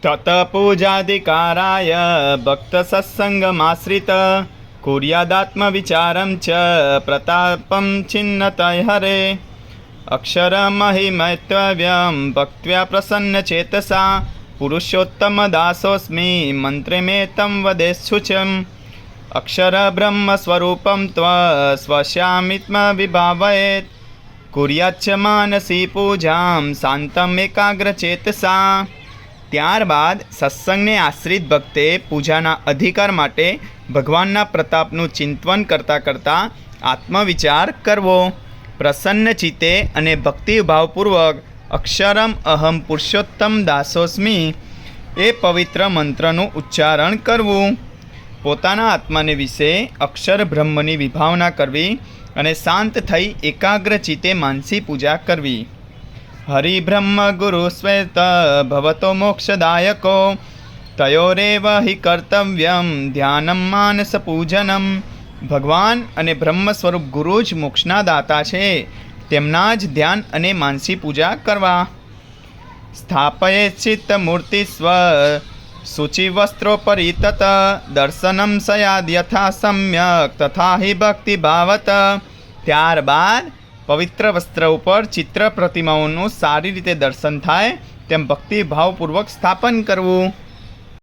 तत पूजाधिकाराय भक्तसत्सङ्गमाश्रित कुर्यादात्मविचारं च प्रतापं छिन्नतय हरे। अक्षरमहिमैत्तव्यं भक्त्या प्रसन्नचेतसा पुरुषोत्तमदासोऽस्मि मन्त्रमेतं वदेच्छुचम्। अक्षरब्रह्मस्वरूपं स्वस्यामित्मविभावयेत् कुर्याच्च मानसी पूजां શાંતમ એકાગ્રચેતસા। ત્યારબાદ સત્સંગને આશ્રિત ભક્તે પૂજાના અધિકાર માટે ભગવાનના પ્રતાપનું ચિંતન કરતાં કરતાં આત્મવિચાર કરવો। પ્રસન્ન ચિત્તે અને ભક્તિભાવપૂર્વક અક્ષરમ અહમ પુરુષોત્તમ દાસોસ્મિ એ પવિત્ર મંત્રનું ઉચ્ચારણ કરવું। પોતાના આત્માને વિશે અક્ષર બ્રહ્મની વિભાવના કરવી અને શાંત થઈ એકાગ્ર ચિત્તે માનસી પૂજા કરવી। હરિબ્રહ્મ ગુરુ શ્વેત ભવતો મોક્ષદાયકો તયોરેવ હિ કર્તવ્યમ ધ્યાનમ માનસ પૂજનમ। ભગવાન અને બ્રહ્મ સ્વરૂપ ગુરુ જ મોક્ષના દાતા છે, તેમના જ ધ્યાન અને માનસી પૂજા કરવા। સ્થાપયે ચિત્ત મૂર્તિ સ્વ શુચિવસ્ત્રોપરિતત દર્શનમ સયાદ યથા સમ્યક તથા હિ ભક્તિ ભાવત। ત્યારબાદ પવિત્ર વસ્ત્ર ઉપર ચિત્ર પ્રતિમાઓનું સારી રીતે દર્શન થાય તેમ ભક્તિભાવપૂર્વક સ્થાપન કરવું।